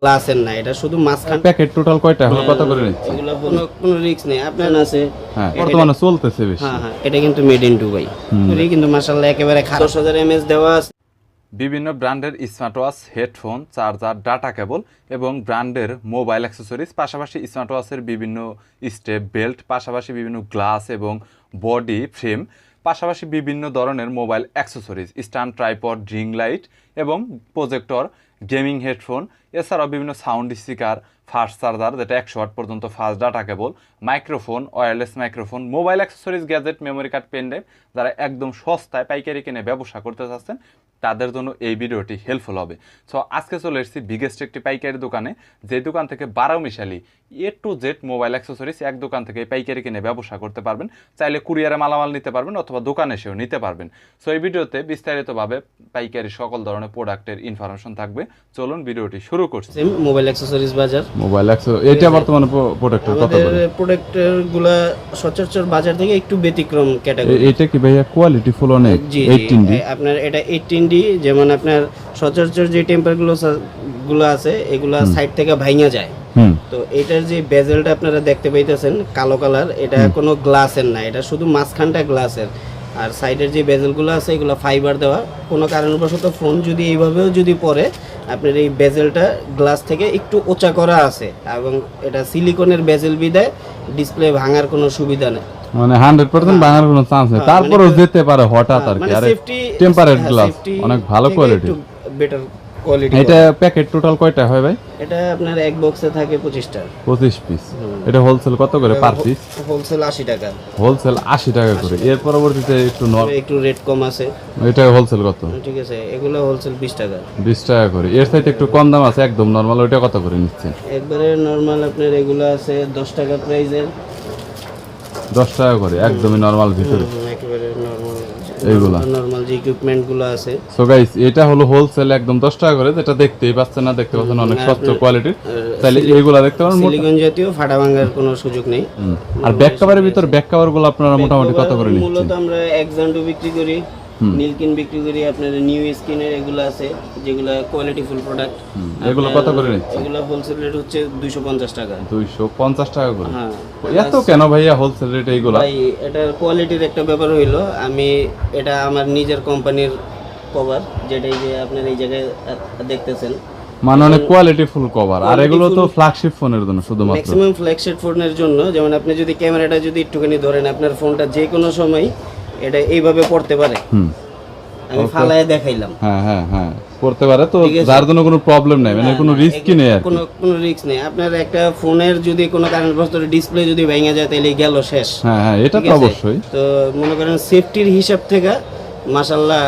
গ্লাসের না, এটা শুধু মাঝখান। প্যাকেট টোটাল কয়টা হলো, কত করে নিচ্ছে? এগুলো কোনো রিস্ক নেই আপনার আছে। হ্যাঁ, বর্তমানে চলতেছে বেশি। হ্যাঁ, এটা কিন্তু মেড ইন দুবাই। কিন্তু মাশাআল্লাহ একেবারে 10,000 mAh দেওয়া আছে। বিভিন্ন ব্র্যান্ডের smart watch, headphone, charger, data cable এবং ব্র্যান্ডের মোবাইল অ্যাক্সেসরিজ, পাশাপাশি স্মার্ট ওয়াচের বিভিন্ন স্টেপ বেল্ট, পাশাপাশি বিভিন্ন গ্লাস এবং বডি ফ্রেম, পাশাপাশি বিভিন্ন ধরনের mobile accessories, stand, tripod, ring light এবং প্রজেক্টর, গেমিং হেডফোন, এছাড়াও বিভিন্ন সাউন্ড স্পিকার, ফাস্ট চার্জার যেটা 100 ওয়াট পর্যন্ত, fast data cable, microphone, wireless microphone, mobile accessories, gadget, memory card, pendrive, যারা একদম সস্তায় পাইকারি কিনে ব্যবসা করতে চাচ্ছেন তাদের জন্য এই ভিডিওটি হেল্পফুল হবে। সো আজকে চলে এসেছি বিগেস্ট একটি পাইকারি দোকানে, যে দোকান থেকে 12 মিশালি A to Z mobile accessories এক দোকান থেকে পাইকারি কিনে ব্যবসা করতে পারবেন। চাইলে কুরিয়ারে মালামাল নিতে পারবেন অথবা দোকানে এসেও নিতে পারবেন। সো এই ভিডিওতে বিস্তারিতভাবে পাইকারি সকল ধরনের প্রোডাক্টের ইনফরমেশন থাকবে। চলুন ভিডিওটি শুরু করছি। মোবাইল অ্যাক্সেসরিজ বাজার, মোবাইল অ্যাক্সেসরিজ এটা বর্তমানে প্রোডাক্টের কত আমাদের করে? প্রোডাক্টের গুলা সচরাচর বাজার থেকে একটু ব্যতিক্রম ক্যাটাগরি। এটা কি ভাইয়া কোয়ালিটি ফুল অনেক? 18D আপনার এটা 18D, যেমন আপনার সচরাচর যে টেম্পার গুলো আছে এগুলা সাইড থেকে ভাঙা যায়। তো এটার যে বেজেলটা আপনারা দেখতে পাইতেছেন কালো কালার, এটা কোনো গ্লাসের না, এটা শুধু মাঝখানটা গ্লাসের। আর সাইডের যে বেজেলগুলো আছে এগুলো ফাইবার দেওয়া। কোনো কারণবশত ফোন যদি এইভাবেও যদি পড়ে, আপনার এই বেজেলটা গ্লাস থেকে একটু উঁচা করা আছে এবং এটা সিলিকনের বেজেল বিদায় ডিসপ্লে ভাঙার কোনো সুবিধা নেই, মানে 100% ভাঙার কোনো চান্স নেই। তারপরেও যেতে পারে হঠাৎ আর কি। আর টেম্পারেট গ্লাস অনেক ভালো কোয়ালিটি, বেটার কোয়ালিটি। এটা প্যাকেট টোটাল কয়টা হয় ভাই? এটা আপনার এক বক্সে থাকে 25টা, 25 পিস। এটা হোলসেল কত করে পার পিস? হোলসেল 80 টাকা। হোলসেল 80 টাকা করে। এর পরবর্তীতে একটু রেট কম আছে। এটা হোলসেল কত? ঠিক আছে, এগুলো হোলসেল 20 টাকা। 20 টাকা করে। এর সাথে একটু কম দাম আছে একদম নরমাল, ওইটা কত করে নিচ্ছেন? একবারে নরমাল আপনার এগুলো আছে 10 টাকা প্রাইসের। 10 টাকা করে একদমই নরমাল ভিতরে। একেবারে নরমাল এইগুলা নরমাল যে ইকুইপমেন্ট গুলো আছে। সো গাইস, এটা হলো হোলসেল একদম 10 টাকা করে, যেটা দেখতেই পাচ্ছেন না, দেখতে পাচ্ছেন অনেক সস্তা কোয়ালিটির। তাহলে এইগুলা দেখতে পারেন। সিলিকন জাতীয় ফাটা ভাঙার কোনো সুযোগ নেই। আর ব্যাক কভারের ভিতর ব্যাক কভার গুলো আপনারা মোটামুটি কত করে নিচ্ছেন? মূলত আমরা এক্সান্ডো বিক্রি করি, নীলকিন বিক্রি করি, আপনার নিউ স্কিনের এগুলো আছে যেগুলো কোয়ালিটি ফুল প্রোডাক্ট। এগুলো কত করে নিচ্ছেন? এগুলো হোলসেল রেট হচ্ছে 250 টাকা। 250 টাকা করে? হ্যাঁ। এত কেন ভাইয়া হোলসেল রেট এইগুলো? ভাই এটার কোয়ালিটির একটা ব্যাপার হইলো, আমি এটা আমার নিজের কোম্পানির কভার, যেটাই যে আপনার এই জায়গায় দেখতেছেন, মানে অনেক কোয়ালিটি ফুল কভার। আর এগুলো তো ফ্ল্যাগশিপ ফোনের জন্য শুধুমাত্র, ম্যাক্সিমাম ফ্ল্যাগশিপ ফোনের জন্য। যেমন আপনি যদি ক্যামেরাটা যদি একটুখানি ধরেন, আপনার ফোনটা যে কোনো সময় এটা এইভাবে পড়তে পারে। আমি ফালায় দেখাইলাম। হ্যাঁ হ্যাঁ হ্যাঁ, পড়তে পারে তো, যার জন্য কোনো প্রবলেম নাই, মানে কোনো রিস্কই নেই আর কোনো রিস্ক নেই। আপনার একটা ফোনের যদি কোনো কারণবশত ডিসপ্লে যদি ভেঙে যায় তাহলে গেল শেষ। হ্যাঁ হ্যাঁ, এটা তো অবশ্যই। তো মনে করেন সেফটির হিসাব থেকে মাশাআল্লাহ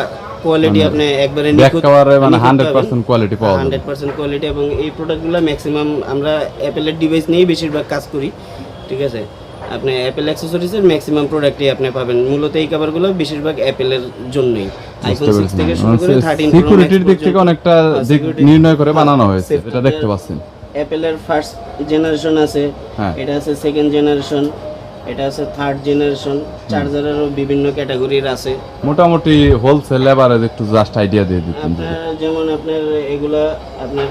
কোয়ালিটি আপনি একবারে ব্যাক কভারে মানে 100% কোয়ালিটি পাওয়া যায়। 100% কোয়ালিটি। এবং এই প্রোডাক্টগুলো ম্যাক্সিমাম আমরা অ্যাপেলের ডিভাইস নিয়েই বেশিরভাগ কাজ করি। ঠিক আছে, আপনি অ্যাপেল অ্যাক্সেসরিজের ম্যাক্সিমাম প্রোডাক্টই আপনি পাবেন। মূলত এই কভারগুলো বেশিরভাগ অ্যাপেলের জন্যই। আইফোন 6 থেকে শুরু করে 13 প্রো সিকিউরিটির দিক থেকে অনেকটা দিক নির্ণয় করে বানানো হয়েছে, এটা দেখতে পাচ্ছেন। অ্যাপেলের ফার্স্ট জেনারেশন আছে, এটা আছে সেকেন্ড জেনারেশন, এটা আছে থার্ড জেনারেশন। চার্জারেরও বিভিন্ন ক্যাটাগরির আছে। মোটামুটি হোলসেল এভারেজ একটু জাস্ট আইডিয়া দিয়ে দিতেন। আপনার যেমন আপনার এগুলা আপনার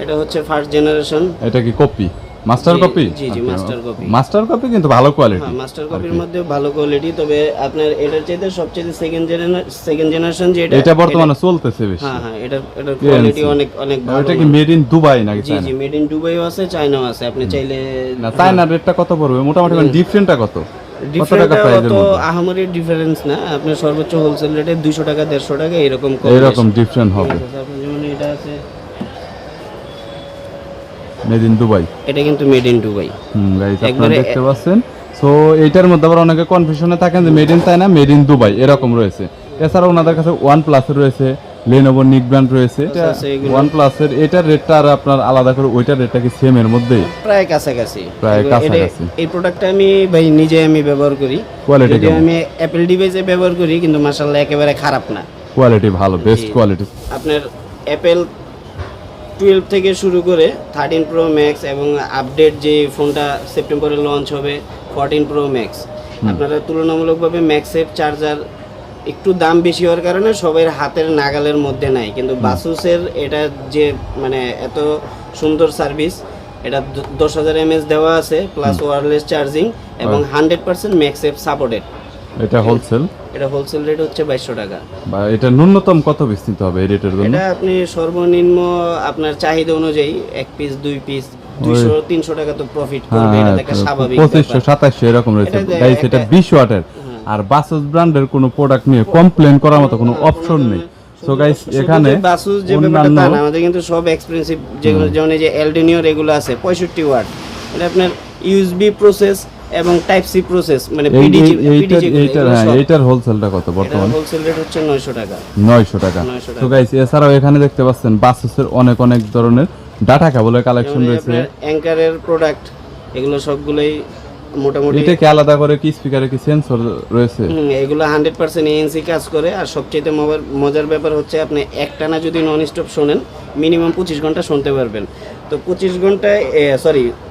এটা হচ্ছে ফার্স্ট জেনারেশন। এটা কি কপি, মাস্টার কপি? জি জি, মাস্টার কপি। মাস্টার কপি কিন্তু ভালো কোয়ালিটি। হ্যাঁ, মাস্টার কপির মধ্যে ভালো কোয়ালিটি। তবে আপনার এটার চাইতে সবচেয়ে সেকেন্ড জেনারেশন যেটা, এটা বর্তমানে চলতেছে বেশি। হ্যাঁ হ্যাঁ, এটার কোয়ালিটি অনেক অনেক ভালো। এটা কি মেড ইন দুবাই নাকি? জি জি, মেড ইন দুবাইও আছে, চায়নাও আছে। আপনি চাইলে না, চায়নার রেটটা কত পড়বে মোটামুটি, মানে ডিফারেন্টটা কত? অত আহামরি ডিফারেন্স না। আপনার সর্বোচ্চ হোলসেল রেটে 200 টাকা 150 টাকা এরকম ডিফারেন্ট হবে। যেমন এটা আছে মেড ইন দুবাই, এটা কিন্তু মেড ইন দুবাই। গাইস আপনারা দেখতে পাচ্ছেন। সো এইটার মধ্যে আবার অনেকে কনফিউশনে থাকেন যে made in China, made in Dubai এরকম রয়েছে। এছাড়াও ওনাদের কাছে OnePlus এর রয়েছে, Lenovo নিক ব্র্যান্ড রয়েছে। OnePlus এর এটার রেটটা আর আপনার আলাদা করে ওইটার রেটটা কি সেম এর মধ্যেই? প্রায় কাছাকাছি। কাছাকাছি। এই প্রোডাক্টটা আমি ভাই নিজে ব্যবহার করি। কোয়ালিটি কেমন? আমি অ্যাপল ডিভাইসে ব্যবহার করি, কিন্তু মাশাআল্লাহ একেবারে খারাপ না। কোয়ালিটি ভালো, বেস্ট কোয়ালিটি। আপনার অ্যাপল 12 থেকে শুরু করে 13 প্রো ম্যাক্স এবং আপডেট যে ফোনটা সেপ্টেম্বরে লঞ্চ হবে 14 প্রো ম্যাক্স, আপনারা তুলনামূলকভাবে ম্যাক্সের চার্জার একটু দাম বেশি হওয়ার কারণে সবার হাতের নাগালের মধ্যে নাই, কিন্তু বাসুসের এটা যে মানে এত সুন্দর সার্ভিস, এটা 10,000 mAh দেওয়া আছে প্লাস ওয়্যারলেস চার্জিং এবং 100% ম্যাক্সেফ সাপোর্টেড। এটা হোলসেল, এটা হোলসেল রেট হচ্ছে 2200 টাকা। বা এটা ন্যূনতম কত পিস নিতে হবে এই রেটের জন্য? এটা আপনি সর্বনিম্ন আপনার চাহিদা অনুযায়ী 1 পিস 2 পিস 200-300 টাকা তো প্রফিট করবে, এটা একটা স্বাভাবিক 2500-2700 এরকম রয়েছে গাইস। এটা 20 ওয়াটের আর বাসুস ব্র্যান্ডের কোনো প্রোডাক্ট নিয়ে কমপ্লেইন করার মতো কোনো অপশন নেই। সো গাইস এখানে বাসুস যে ব্যাপারটা তা না, আমাদের কিন্তু সব এক্সপেন্সিভ যেগুলো, যেমন এই যে এলডিনিও এগুলো আছে 65 ওয়াট, এটা আপনার ইউএসবি প্রসেস এবং টাইপ সি প্রসেস, মানে পিডিজি। এইটার হোলসেলটা কত বর্তমানে? হোলসেল রেট হচ্ছে 900 টাকা। 900 টাকা। তো গাইস এছাড়াও এখানে দেখতে পাচ্ছেন বাসুসের অনেক অনেক ধরনের ডাটা কেবলের কালেকশন রয়েছে, অ্যাঙ্কারের প্রোডাক্ট, এগুলো সবগুলোই মোটামুটি। এটা কি আলাদা করে কি স্পিকারে কি সেন্সর রয়েছে? এগুলো 100% ANC কাজ করে। আর সবচেয়ে মজার ব্যাপার হচ্ছে আপনি একটানা যদি নন স্টপ শোনেন মিনিমাম 25 ঘন্টা শুনতে পারবেন। তো 25 ঘন্টায়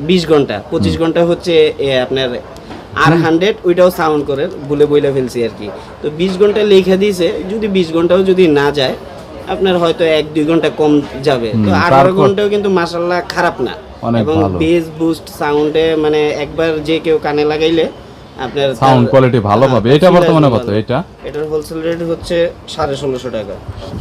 20 ঘন্টা, 25 ঘন্টা হচ্ছে আপনার R100, ওইটাও সাউন্ড করে বইলা ফেলছি আর কি। তো 20 ঘন্টা লেখা দিয়েছে, যদি 20 ঘন্টাও যদি না যায় আপনার হয়তো 1-2 ঘন্টা কম যাবে, তো 18 ঘন্টাও কিন্তু মাশাআল্লাহ খারাপ না। এবং বেস বুস্ট সাউন্ডে মানে একবার যে কেউ কানে লাগাইলে আপনার সাউন্ড কোয়ালিটি ভালো পাবে। এটা বর্তমানে কত? এটার হোলসেল রেট হচ্ছে 1650 টাকা।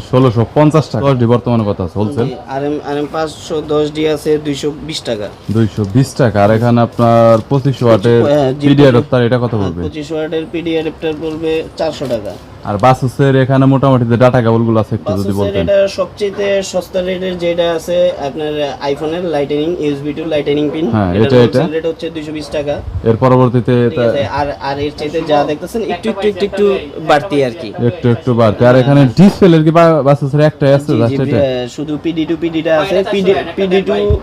1650 টাকা। 10 ডি বর্তমানে কত আছে হোলসেল? RM 510 ডি আছে 220 টাকা। 220 টাকা। আর এখানে আপনার 25 ওয়াটের পিডি অ্যাডাপ্টার, এটা কত পড়বে? 25 ওয়াটের পিডি অ্যাডাপ্টার পড়বে 400 টাকা। আর বাসুসের এখানে মোটামুটি যে ডাটা কেবলগুলো আছে একটু যদি বলতেন। এটা সবচেয়ে সস্তা রেটের যেটা আছে আপনার আইফোনের lightning USB to lightning pin, এটা রেট হচ্ছে 220 টাকা। এর পরবর্তীতে আর এর চাইতে যা দেখতেছেন একটু বাড়তি আর কি, একটু বাড়তি। আর এখানে ডিসপ্লের কি বাসুসের একটাই আছে জাস্ট এটা? শুধু পিডিটা আছে,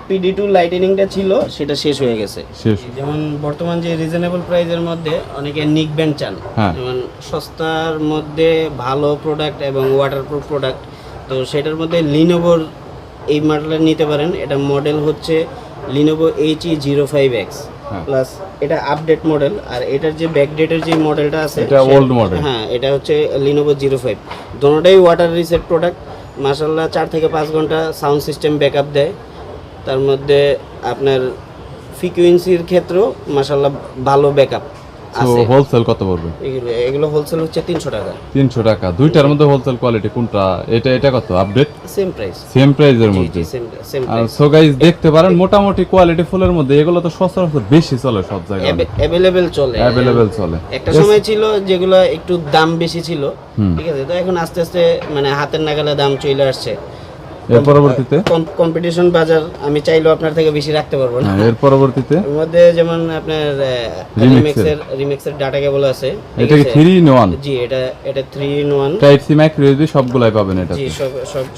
পিডি2 লাইটনিংটা ছিল সেটা শেষ হয়ে গেছে। যেমন বর্তমান যে রিজনেবল প্রাইসের মধ্যে অনেকে নিক ব্যান্ড চান, যেমন সস্তার মধ্যে ভালো প্রোডাক্ট এবং ওয়াটারপ্রুফ প্রোডাক্ট, তো সেটার মধ্যে লিনোভোর এই মডেলটা নিতে পারেন। এটা মডেল হচ্ছে লিনোভো HE05X প্লাস, এটা আপডেট মডেল। আর এটার যে ব্যাকডেটের যে মডেলটা আছে এটা ওল্ড মডেল। হ্যাঁ, এটা হচ্ছে লিনোভো 05। দুটোটাই ওয়াটার রিসেট প্রোডাক্ট। মাশাআল্লাহ 4 থেকে 5 ঘন্টা সাউন্ড সিস্টেম ব্যাকআপ দেয়। তার মধ্যে আপনার ফ্রিকোয়েন্সির ক্ষেত্রেও মাশাআল্লাহ ভালো ব্যাকআপ আছে। হোলসেল কত পড়বে? এগুলো হোলসেল হচ্ছে 300 টাকা। 300 টাকা। দুইটার মধ্যে হোলসেল কোয়ালিটি কোনটা? এটা কত? আপডেট সেম প্রাইসের মধ্যে। আর সো গাইস দেখতে পারেন মোটামুটি কোয়ালিটি ফুলের মধ্যে এগুলো তো সচরাচর বেশি চলে সব জায়গায়, अवेलेबल চলে। একটা সময় ছিল যেগুলো একটু দাম বেশি ছিল, ঠিক আছে, তো এখন আস্তে আস্তে মানে হাতের নাগালে দাম চলে আসছে। এর পরবর্তীতে কম্পিটিশন বাজার, আমি চাইলেও আপনার থেকে বেশি রাখতে পারবো না। এর পরবর্তীতে এর মধ্যে যেমন আপনার রিমিক্সের ডাটা কেবল আছে। এটা কি 3 in 1? জি, এটা 3 in 1 type C micro USB সবগুলাই পাবেন এটা। জি,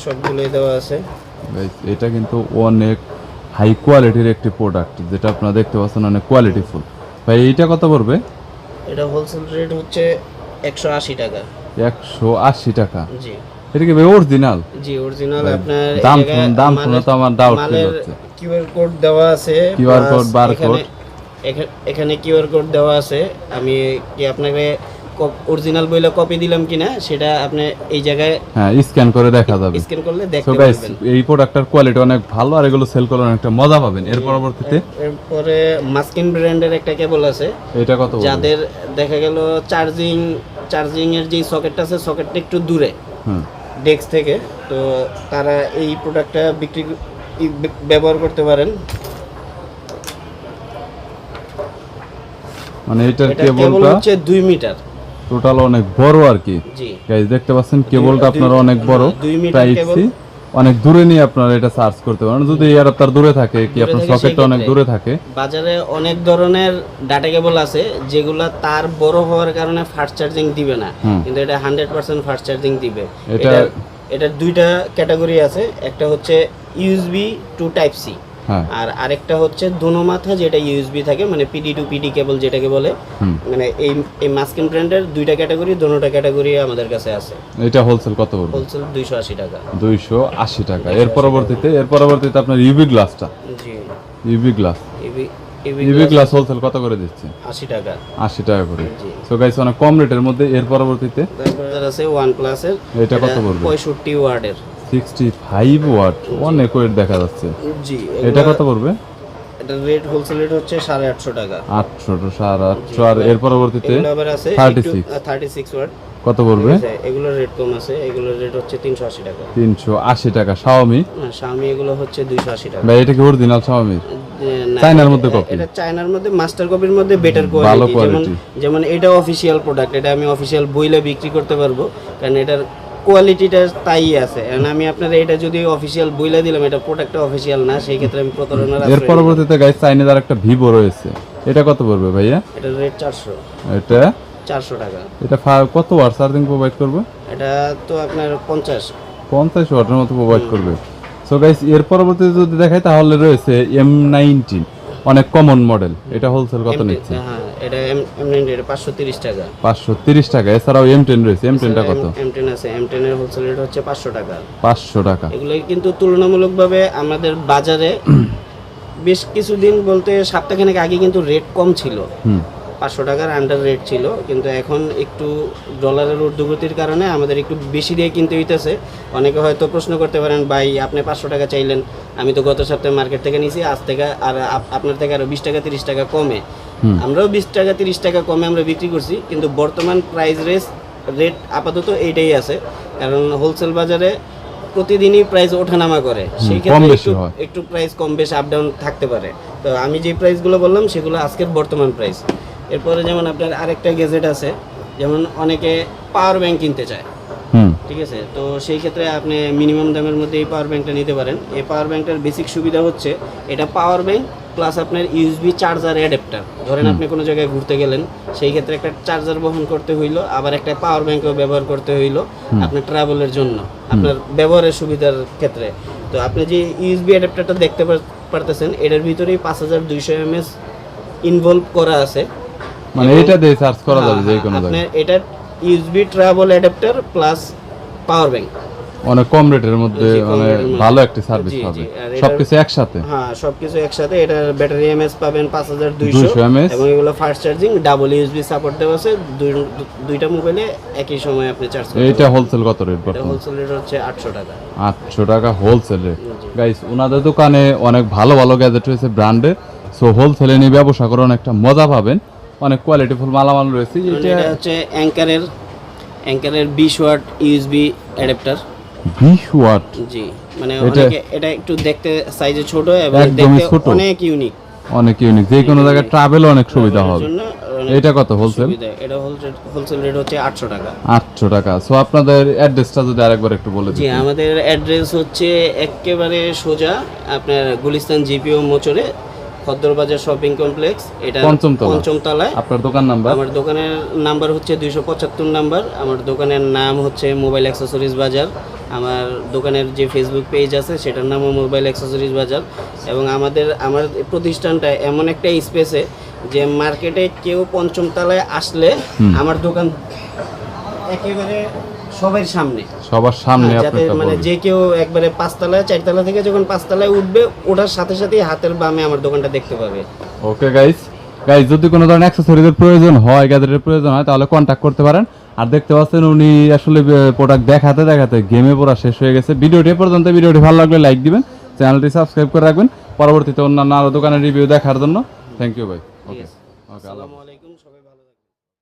সবগুলোই দেওয়া আছে। গাইস এটা কিন্তু অনেক হাই কোয়ালিটির একটি প্রোডাক্ট, যেটা আপনারা দেখতে পাচ্ছেন অনেক কোয়ালিটিফুল। ভাই এইটা কত পড়বে? এটা হোলসেল রেট হচ্ছে 180 টাকা। 180 টাকা। জি। এটা কি ভাই অরিজিনাল? জি, অরিজিনাল। আপনার দাম শুনে তো আমার ডাউট হচ্ছে। কিউআর কোড দেওয়া আছে, কিউআর কোড বারকোড, এখানে কিউআর কোড দেওয়া আছে। আমি কি আপনাকে অরিজিনাল বইলা কপি দিলাম কিনা সেটা আপনি এই জায়গায় স্ক্যান করে দেখা যাবে। স্ক্যান করলে দেখতে পারবেন। এই প্রোডাক্টের কোয়ালিটি অনেক ভালো, আর এগুলো সেল করলে অনেকটা মজা পাবেন। এর পরবর্তীতে এরপরে মাস্কিন ব্র্যান্ডের একটা কেবল আছে। এটা কত? যাদের দেখা গেল চার্জিং এর যে সকেটটা আছে, সকেটটা একটু দূরে ডেস্ক থেকে, তো তারা এই প্রোডাক্টটা ব্যবহার করতে পারেন। মানে এটার কেবলটা হচ্ছে 2 মিটার, টোটাল অনেক বড় আর কি। গাইস দেখতে পাচ্ছেন কেবলটা আপনারা অনেক বড়, 2 মিটার কেবল। অনেক দূরে নিয়ে আপনারা এটা চার্জ করতে পারেন। যদি অ্যাডাপ্টার দূরে থাকে, কি আপনার সকেটটা অনেক দূরে থাকে। বাজারে অনেক ধরনের ডাটা কেবল আছে যেগুলা তার বড় হওয়ার কারণে ফাস্ট চার্জিং দিবে না, কিন্তু এটা 100% ফাস্ট চার্জিং দিবে। এটা দুইটা ক্যাটাগরি আছে, একটা হচ্ছে ইউএসবি টু টাইপ সি, আর আরেকটা হচ্ছে দোনো মাথা যেটা ইউএসবি থাকে, মানে পিডি টু পিডি কেবল যেটাকে বলে। মানে এই মাস্কিন ব্র্যান্ডের দুইটা ক্যাটাগরি, দোনোটা ক্যাটাগরি আমাদের কাছে আছে। এটা হোলসেল কত পড়বে? হোলসেল 280 টাকা। 280 টাকা। এর পরবর্তীতে আপনার ইউভি গ্লাসটা। জি, UV glass EV glass wholesale কত করে দিচ্ছে? 80 টাকা। 80 টাকা করে। জি। সো গাইস অনেক কম রেটের মধ্যে এর পরবর্তীতে তারপরে আছে OnePlus এর, এটা কত পড়বে? 65 ওয়াটের। 65 ওয়াট, অনেক ওয়েট দেখা যাচ্ছে। জি। এটা কত পড়বে? এটা রেট হোলসেল রেট হচ্ছে 850 টাকা। 800 to 850। আর এর পরবর্তীতে 36 ওয়াট কত পড়বে? এগুলোর রেট কম আছে, এগুলোর রেট হচ্ছে 380 টাকা। 380 টাকা। Xiaomi Xiaomi এগুলো হচ্ছে 280 টাকা। ভাই এটা কি অরিজিনাল Xiaomi? না, চায়নার মধ্যে কপি? এটা চায়নার মধ্যে মাস্টার কপির মধ্যে বেটার ভালো কোয়ালিটি। কোয়ালিটি। যেমন এটা অফিশিয়াল প্রোডাক্ট, এটা আমি অফিশিয়াল বইলে বিক্রি করতে পারবো, কারণ এটার কোয়ালিটিটা তাই আছে। কারণ আমি আপনার এটা যদি অফিশিয়াল বইলে দিলাম, এটা প্রোডাক্টটা অফিশিয়াল না, সেই ক্ষেত্রে আমি প্রতারণার এর আশ্রয় নিব। পরবর্তীতে গাইস চাইনিজ আর একটা Vivo রয়েছে, এটা কত পড়বে ভাইয়া? এটার রেট 400 এটা টাকা। এটা কত ওয়াট চার্জিং প্রোভাইড করবে? এটা তো আপনার 50 ওয়াটের মতো প্রোভাইড করবে। সো গাইস এর পরবর্তীতে যদি দেখাই তাহলে রয়েছে M19, অনেক কমন মডেল। এটা হোলসেল কত নিচ্ছে? হ্যাঁ, এটা M90, এটা 530 টাকা। 530 টাকা। এছাড়াও M10 রয়েছে, M10 টা কত? M10 আছে, M10 এর হোলসেল রেট হচ্ছে 500 টাকা। 500 টাকা। এগুলো কিন্তু তুলনামূলকভাবে আমাদের বাজারে বেশ কিছুদিন বলতে সপ্তাহখানেক আগে কিন্তু রেট কম ছিল, 500 টাকার আন্ডার রেট ছিল, কিন্তু এখন একটু ডলারের ঊর্ধ্বগতির কারণে আমাদের একটু বেশি দিয়ে কিনতে হইতেছে। অনেকে হয়তো প্রশ্ন করতে পারেন, ভাই আপনি 500 টাকা চাইলেন, আমি তো গত সপ্তাহে মার্কেট থেকে নিয়েছি, আজ থেকে আর আপনার থেকে আরও 20 টাকা 30 টাকা কমে, আমরাও 20 টাকা 30 টাকা কমে আমরা বিক্রি করছি, কিন্তু বর্তমান প্রাইস রেট আপাতত এইটাই আছে। কারণ হোলসেল বাজারে প্রতিদিনই প্রাইস ওঠানামা করে, সেই ক্ষেত্রে একটু প্রাইস কম বেশ আপ ডাউন থাকতে পারে। তো আমি যে প্রাইসগুলো বললাম সেগুলো আজকের বর্তমান প্রাইস। এরপরে যেমন আপনার আরেকটা গ্যাজেট আছে, যেমন অনেকে পাওয়ার ব্যাংক কিনতে চায়, ঠিক আছে, তো সেই ক্ষেত্রে আপনি মিনিমাম দামের মধ্যে এই পাওয়ার ব্যাংকটা নিতে পারেন। এই পাওয়ার ব্যাংকটার বেসিক সুবিধা হচ্ছে এটা পাওয়ার ব্যাংক প্লাস আপনার ইউএসবি চার্জার অ্যাডাপ্টার। ধরেন আপনি কোনো জায়গায় ঘুরতে গেলেন, সেই ক্ষেত্রে একটা চার্জার বহন করতে হইলো, আবার একটা পাওয়ার ব্যাংকও ব্যবহার করতে হইলো আপনার ট্রাভেলের জন্য, আপনার ব্যবহারের সুবিধার ক্ষেত্রে। তো আপনি যে ইউএসবি অ্যাডাপ্টারটা দেখতে পারতেছেন, এটার ভিতরেই 5200 mAh ইনভলভ করা আছে, মানে এটা দিয়ে চার্জ করা যাবে যে কোনো জায়গায়। এটা USB travel adapter plus power bank, অনেক কম রেটের মধ্যে অনেক ভালো একটা সার্ভিস পাবে, সবকিছু একসাথে। হ্যাঁ, সবকিছু একসাথে। এটার ব্যাটারি এমএস পাবেন 5200 mAh, এবং এগুলো fast charging, double USB support দেওয়া আছে, দুইটা মোবাইলে একই সময় আপনি চার্জ করতে পারবেন। এটা হোলসেল কত রেট? এটা হোলসেল রেট হচ্ছে 800 টাকা। 800 টাকা হোলসেল রেট। গাইস ওনাদের দোকানে অনেক ভালো ভালো গ্যাজেট রয়েছে ব্র্যান্ডের, সো হোলসেলে নিয়ে ব্যবসা করে অনেকটা মজা পাবেন, অনেক কোয়ালিটিফুল মালামাল রয়েছে। এটা হচ্ছে অ্যাঙ্কারের 20 ওয়াট ইউএসবি অ্যাডাপ্টার। 20 ওয়াট? জি, মানে অনেকে এটা একটু দেখতে সাইজে ছোট এবং দেখতে অনেক ইউনিক, যে কোনো জায়গায় ট্রাভেল অনেক সুবিধা হবে। এটা কত হোলসেল? এটা হোলসেল রেট হচ্ছে 800 টাকা। 800 টাকা। সো আপনাদের অ্যাড্রেসটা যদি আরেকবার একটু বলে দিন। জি, আমাদের অ্যাড্রেস হচ্ছে একেবারে সোজা আপনার গুলিস্তান জিপিও মোচরে, খদ্দরবাজার শপিং কমপ্লেক্স, এটা 5ম তলায়। আপনার দোকান নাম্বার? আমার দোকানের নাম্বার হচ্ছে 275 নাম্বার। আমার দোকানের নাম হচ্ছে মোবাইল অ্যাক্সেসরিজ বাজার। আমার দোকানের যে ফেসবুক পেজ আছে সেটার নামও মোবাইল অ্যাক্সেসরিজ বাজার। এবং আমার প্রতিষ্ঠানটা এমন একটা স্পেসে যে মার্কেটে কেউ 5ম তলায় আসলে আমার দোকান একেবারে সবার সামনে যাতে মানে যে কেউ একবারে 5 তলায় 4 তলা থেকে যখন 5 তলায় উঠবে, ওঠার সাথে সাথে হাতের বামে আমার দোকানটা দেখতে পাবে। ওকে গাইস যদি কোনো ধরনের অ্যাকসেসরিজের প্রয়োজন হয়, গ্যাজেটের প্রয়োজন হয়, তাহলে কন্ট্যাক্ট করতে পারেন। আর দেখতে পাচ্ছেন উনি আসলে প্রোডাক্ট দেখাতে গেমে পড়া শেষ হয়ে গেছে। ভিডিওটি পর্যন্ত, ভিডিওটি ভালো লাগলে লাইক দিবেন, চ্যানেলটি সাবস্ক্রাইব করে রাখবেন পরবর্তীতে অন্যান্য আরো দোকানের রিভিউ দেখার জন্য। থ্যাংক ইউ ভাই। ওকে, আল্লাহ।